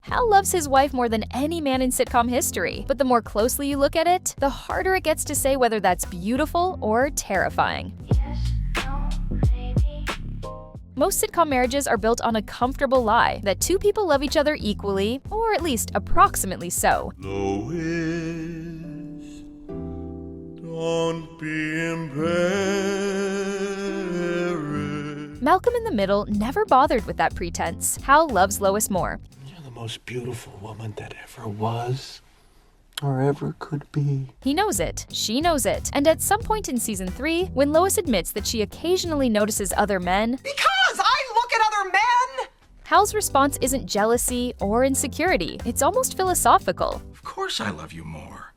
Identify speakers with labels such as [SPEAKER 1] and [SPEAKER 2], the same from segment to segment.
[SPEAKER 1] Hal loves his wife more than any man in sitcom history, but the more closely you look at it, the harder it gets to say whether that's beautiful or terrifying. Most sitcom marriages are built on a comfortable lie that two people love each other equally, or at least approximately so.
[SPEAKER 2] Lois, don't be embarrassed.
[SPEAKER 1] Malcolm in the Middle never bothered with that pretense. Hal loves Lois more.
[SPEAKER 3] You're the most beautiful woman that ever was or ever could be.
[SPEAKER 1] He knows it, she knows it, and at some point in season 3, when Lois admits that she occasionally notices other men,
[SPEAKER 4] because I look at other men!
[SPEAKER 1] Hal's response isn't jealousy or insecurity, it's almost philosophical.
[SPEAKER 5] Of course I love you more.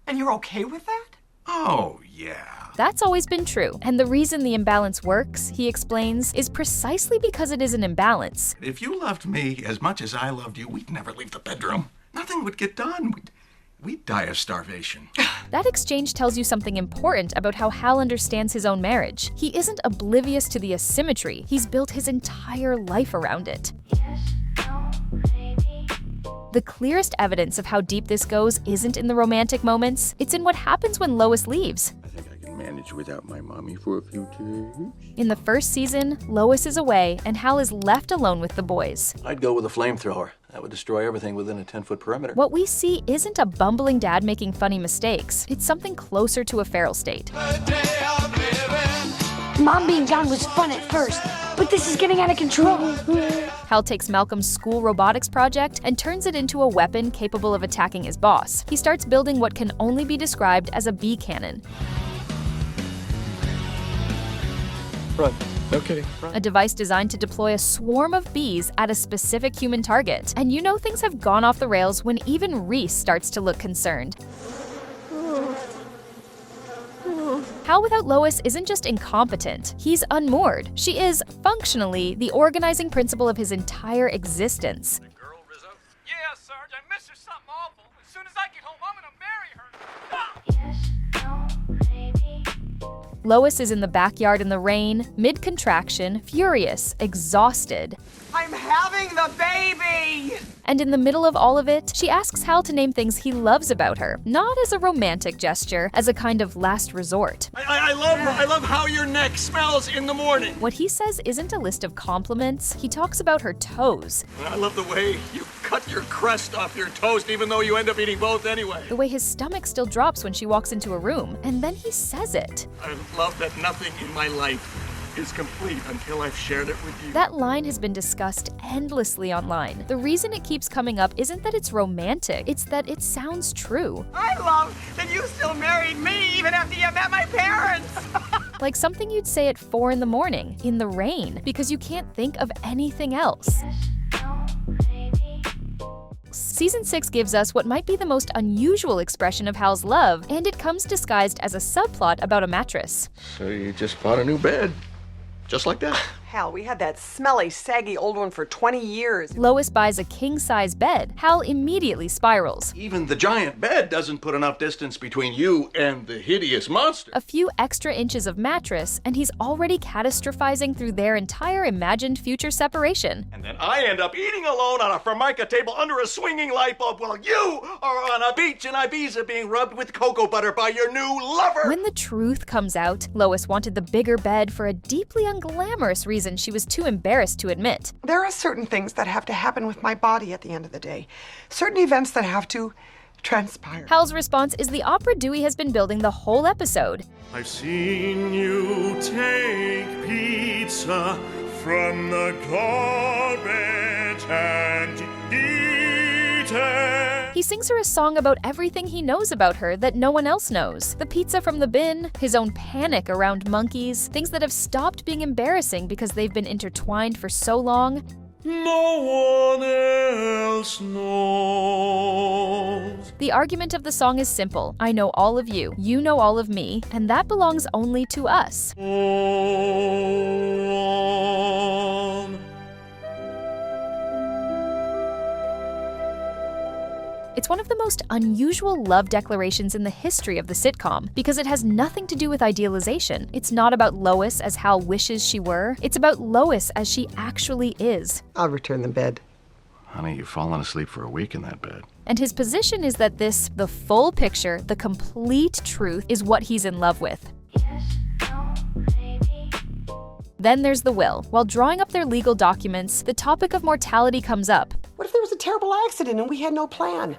[SPEAKER 4] And you're okay with that?
[SPEAKER 5] Oh, yeah.
[SPEAKER 1] That's always been true, and the reason the imbalance works, he explains, is precisely because it is an imbalance.
[SPEAKER 5] If you loved me as much as I loved you, we'd never leave the bedroom. Nothing would get done. We'd die of starvation.
[SPEAKER 1] That exchange tells you something important about how Hal understands his own marriage. He isn't oblivious to the asymmetry, he's built his entire life around it. The clearest evidence of how deep this goes isn't in the romantic moments, it's in what happens when Lois leaves.
[SPEAKER 3] I think I can manage without my mommy for a few days.
[SPEAKER 1] In the first season, Lois is away and Hal is left alone with the boys.
[SPEAKER 3] I'd go with a flamethrower. That would destroy everything within a 10-foot perimeter.
[SPEAKER 1] What we see isn't a bumbling dad making funny mistakes, it's something closer to a feral state.
[SPEAKER 6] Mom being gone was fun at first, but this is getting out of control.
[SPEAKER 1] Hal takes Malcolm's school robotics project and turns it into a weapon capable of attacking his boss. He starts building what can only be described as a bee cannon.
[SPEAKER 3] Run. No kidding. Run.
[SPEAKER 1] A device designed to deploy a swarm of bees at a specific human target. And you know things have gone off the rails when even Reese starts to look concerned. Hal without Lois isn't just incompetent, he's unmoored. She is, functionally, the organizing principle of his entire existence.
[SPEAKER 7] The girl, Rizzo? Yeah, Sarge, I miss her something awful. As soon as I get home, I'm gonna marry her.
[SPEAKER 1] Lois is in the backyard in the rain, mid-contraction, furious, exhausted.
[SPEAKER 4] I'm having the baby!
[SPEAKER 1] And in the middle of all of it, she asks Hal to name things he loves about her, not as a romantic gesture, as a kind of last resort.
[SPEAKER 7] I love how your neck smells in the morning.
[SPEAKER 1] What he says isn't a list of compliments, he talks about her toes.
[SPEAKER 7] I love the way you cut your crust off your toast, even though you end up eating both anyway.
[SPEAKER 1] The way his stomach still drops when she walks into a room, and then he says it.
[SPEAKER 7] I love that nothing in my life is complete until I've shared it with you.
[SPEAKER 1] That line has been discussed endlessly online. The reason it keeps coming up isn't that it's romantic, it's that it sounds true.
[SPEAKER 4] I love that you still married me even after you met my parents!
[SPEAKER 1] Like something you'd say at 4 in the morning, in the rain, because you can't think of anything else. Season 6 gives us what might be the most unusual expression of Hal's love, and it comes disguised as a subplot about a mattress.
[SPEAKER 3] So you just bought a new bed. Just like that.
[SPEAKER 4] Hal, we had that smelly, saggy old one for 20 years.
[SPEAKER 1] Lois buys a king-size bed. Hal immediately spirals.
[SPEAKER 3] Even the giant bed doesn't put enough distance between you and the hideous monster.
[SPEAKER 1] A few extra inches of mattress, and he's already catastrophizing through their entire imagined future separation.
[SPEAKER 7] And then I end up eating alone on a Formica table under a swinging light bulb while you are on a beach in Ibiza being rubbed with cocoa butter by your new lover.
[SPEAKER 1] When the truth comes out, Lois wanted the bigger bed for a deeply unglamorous reason she was too embarrassed to admit.
[SPEAKER 4] There are certain things that have to happen with my body at the end of the day. Certain events that have to transpire.
[SPEAKER 1] Hal's response is the opera Dewey has been building the whole episode.
[SPEAKER 2] I've seen you take pizza from the garbage and eat it.
[SPEAKER 1] He sings her a song about everything he knows about her that no one else knows. The pizza from the bin, his own panic around monkeys, things that have stopped being embarrassing because they've been intertwined for so long.
[SPEAKER 2] No one else knows.
[SPEAKER 1] The argument of the song is simple. I know all of you, you know all of me, and that belongs only to us. It's one of the most unusual love declarations in the history of the sitcom because it has nothing to do with idealization. It's not about Lois as Hal wishes she were. It's about Lois as she actually is.
[SPEAKER 4] I'll return the bed.
[SPEAKER 5] Honey, you've fallen asleep for a week in that bed.
[SPEAKER 1] And his position is that the full picture, the complete truth, is what he's in love with. Then there's the will. While drawing up their legal documents, the topic of mortality comes up.
[SPEAKER 4] What if there was a terrible accident and we had no plan?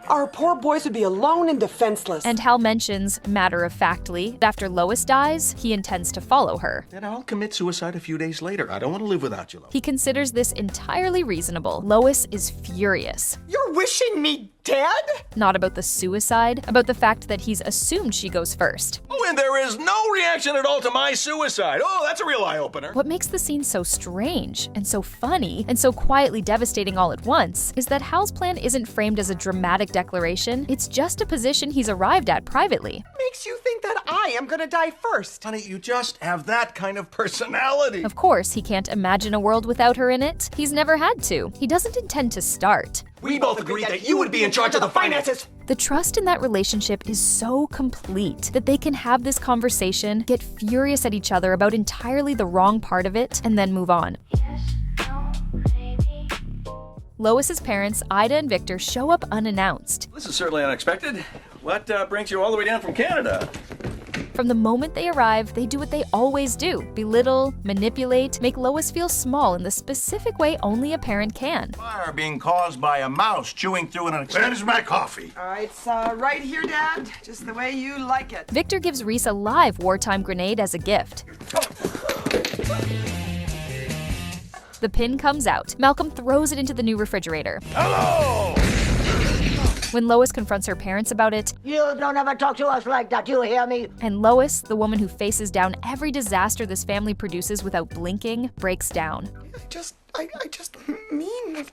[SPEAKER 4] Our poor boys would be alone and defenseless.
[SPEAKER 1] And Hal mentions, matter-of-factly, that after Lois dies, he intends to follow her.
[SPEAKER 7] Then I'll commit suicide a few days later. I don't want to live without you, Lois.
[SPEAKER 1] He considers this entirely reasonable. Lois is furious.
[SPEAKER 4] You're wishing me dead?
[SPEAKER 1] Not about the suicide, about the fact that he's assumed she goes first.
[SPEAKER 7] Oh, and there is no reaction at all to my suicide. Oh, that's a real eye-opener.
[SPEAKER 1] What makes the scene so strange, and so funny, and so quietly devastating all at once, is that Hal's plan isn't framed as a dramatic declaration, it's just a position he's arrived at privately.
[SPEAKER 4] Makes you think that I am gonna die first.
[SPEAKER 7] Honey, you just have that kind of personality.
[SPEAKER 1] Of course, he can't imagine a world without her in it. He's never had to. He doesn't intend to start.
[SPEAKER 7] We both agreed that you would be in charge of the finances.
[SPEAKER 1] The trust in that relationship is so complete that they can have this conversation, get furious at each other about entirely the wrong part of it, and then move on. Lois's parents, Ida and Victor, show up unannounced.
[SPEAKER 7] This is certainly unexpected. What brings you all the way down from Canada?
[SPEAKER 1] From the moment they arrive, they do what they always do: belittle, manipulate, make Lois feel small in the specific way only a parent can.
[SPEAKER 7] Fire being caused by a mouse chewing through an extension.
[SPEAKER 5] Where's my coffee?
[SPEAKER 4] It's right here, Dad. Just the way you like it.
[SPEAKER 1] Victor gives Reese a live wartime grenade as a gift. The pin comes out. Malcolm throws it into the new refrigerator.
[SPEAKER 2] Hello!
[SPEAKER 1] When Lois confronts her parents about it,
[SPEAKER 6] You don't ever talk to us like that, you hear me?
[SPEAKER 1] and Lois, the woman who faces down every disaster this family produces without blinking, breaks down.
[SPEAKER 4] I just mean,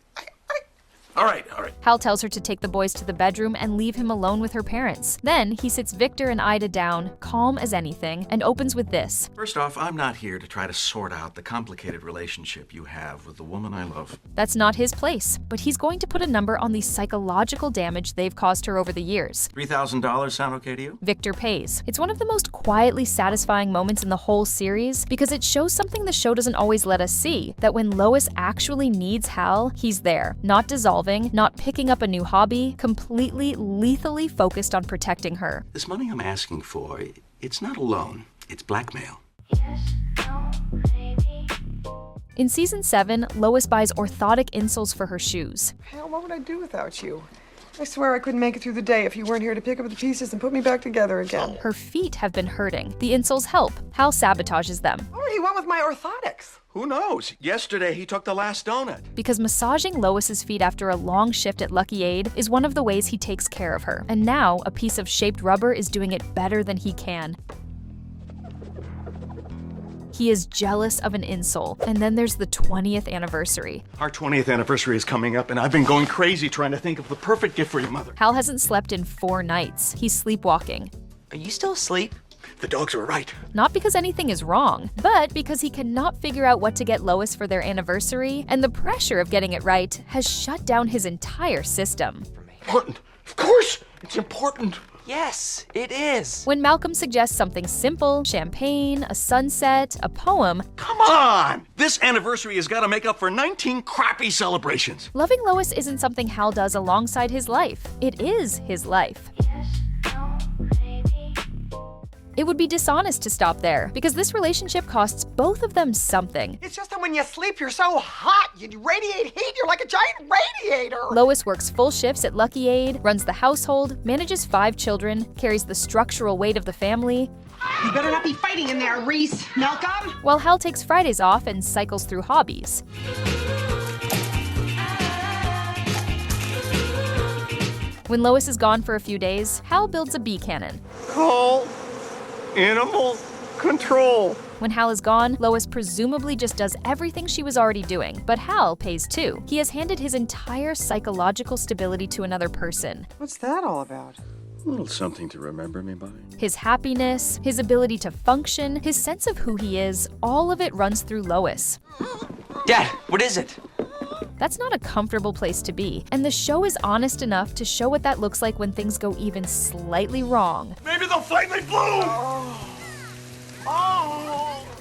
[SPEAKER 7] All right.
[SPEAKER 1] Hal tells her to take the boys to the bedroom and leave him alone with her parents. Then he sits Victor and Ida down, calm as anything, and opens with this.
[SPEAKER 5] First off, I'm not here to try to sort out the complicated relationship you have with the woman I love.
[SPEAKER 1] That's not his place, but he's going to put a number on the psychological damage they've caused her over the years.
[SPEAKER 5] $3,000 sound okay to you?
[SPEAKER 1] Victor pays. It's one of the most quietly satisfying moments in the whole series because it shows something the show doesn't always let us see, that when Lois actually needs Hal, he's there, not dissolving, not picking up a new hobby, completely, lethally focused on protecting her.
[SPEAKER 5] This money I'm asking for, it's not a loan, it's blackmail.
[SPEAKER 1] In season 7, Lois buys orthotic insoles for her shoes.
[SPEAKER 4] Hal, what would I do without you? I swear I couldn't make it through the day if you weren't here to pick up the pieces and put me back together again.
[SPEAKER 1] Her feet have been hurting. The insoles help. Hal sabotages them.
[SPEAKER 4] What would he want with my orthotics?
[SPEAKER 7] Who knows? Yesterday he took the last donut.
[SPEAKER 1] Because massaging Lois's feet after a long shift at Lucky Aid is one of the ways he takes care of her. And now, a piece of shaped rubber is doing it better than he can. He is jealous of an insole. And then there's the 20th anniversary.
[SPEAKER 7] Our 20th anniversary is coming up, and I've been going crazy trying to think of the perfect gift for your mother.
[SPEAKER 1] Hal hasn't slept in 4 nights. He's sleepwalking.
[SPEAKER 8] Are you still asleep?
[SPEAKER 7] The dogs were right.
[SPEAKER 1] Not because anything is wrong, but because he cannot figure out what to get Lois for their anniversary, and the pressure of getting it right has shut down his entire system.
[SPEAKER 7] Important. Of course, it's important.
[SPEAKER 8] Yes, it is.
[SPEAKER 1] When Malcolm suggests something simple, champagne, a sunset, a poem,
[SPEAKER 7] Come on! This anniversary has got to make up for 19 crappy celebrations.
[SPEAKER 1] loving Lois isn't something Hal does alongside his life. It is his life. It would be dishonest to stop there, because this relationship costs both of them something.
[SPEAKER 4] It's just that when you sleep, you're so hot. You radiate heat. You're like a giant radiator.
[SPEAKER 1] Lois works full shifts at Lucky Aid, runs the household, manages 5 children, carries the structural weight of the family,
[SPEAKER 4] You better not be fighting in there, Reese. Malcolm?
[SPEAKER 1] while Hal takes Fridays off and cycles through hobbies. When Lois is gone for a few days, Hal builds a bee cannon.
[SPEAKER 7] Call animal control.
[SPEAKER 1] When Hal is gone, Lois presumably just does everything she was already doing, but Hal pays too. He has handed his entire psychological stability to another person.
[SPEAKER 4] What's that all about?
[SPEAKER 5] A little something to remember me by.
[SPEAKER 1] His happiness, his ability to function, his sense of who he is, all of it runs through Lois.
[SPEAKER 8] Dad, what is it?
[SPEAKER 1] That's not a comfortable place to be, and the show is honest enough to show what that looks like when things go even slightly wrong.
[SPEAKER 7] Maybe they'll fight me flu!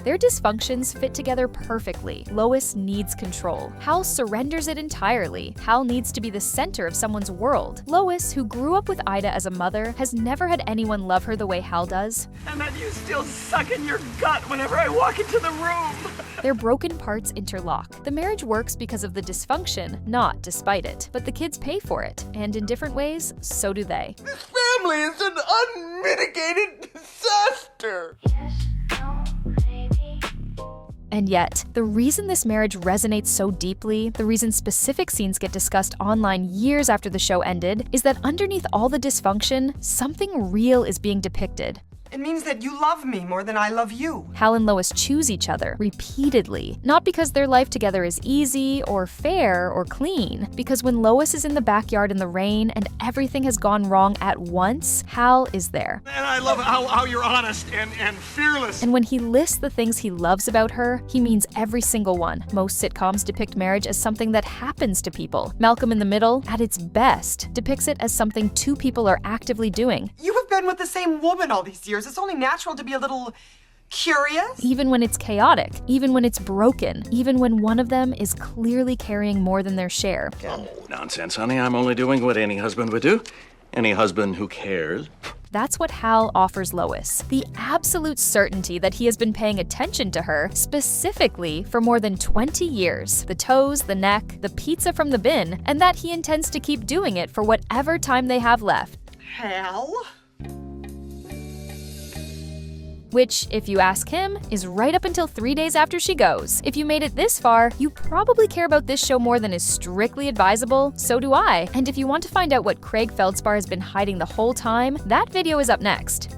[SPEAKER 1] Their dysfunctions fit together perfectly. Lois needs control. Hal surrenders it entirely. Hal needs to be the center of someone's world. Lois, who grew up with Ida as a mother, has never had anyone love her the way Hal does.
[SPEAKER 9] And then you still suck in your gut whenever I walk into the room.
[SPEAKER 1] Their broken parts interlock. The marriage works because of the dysfunction, not despite it. But the kids pay for it, and in different ways, so do they.
[SPEAKER 7] This family is an unmitigated disaster.
[SPEAKER 1] And yet, the reason this marriage resonates so deeply, the reason specific scenes get discussed online years after the show ended, is that underneath all the dysfunction, something real is being depicted.
[SPEAKER 4] It means that you love me more than I love you.
[SPEAKER 1] Hal and Lois choose each other repeatedly, not because their life together is easy or fair or clean, because when Lois is in the backyard in the rain and everything has gone wrong at once, Hal is there.
[SPEAKER 7] And I love how you're honest and fearless.
[SPEAKER 1] And when he lists the things he loves about her, he means every single one. Most sitcoms depict marriage as something that happens to people. Malcolm in the Middle, at its best, depicts it as something two people are actively doing.
[SPEAKER 4] You have been with the same woman all these years. It's only natural to be a little curious.
[SPEAKER 1] Even when it's chaotic, even when it's broken, even when one of them is clearly carrying more than their share.
[SPEAKER 7] Oh, nonsense, honey. I'm only doing what any husband would do. Any husband who cares.
[SPEAKER 1] That's what Hal offers Lois. The absolute certainty that he has been paying attention to her, specifically for more than 20 years. The toes, the neck, the pizza from the bin, and that he intends to keep doing it for whatever time they have left.
[SPEAKER 4] Hal?
[SPEAKER 1] Which, if you ask him, is right up until 3 days after she goes. If you made it this far, you probably care about this show more than is strictly advisable, so do I. And if you want to find out what Craig Feldspar has been hiding the whole time, that video is up next.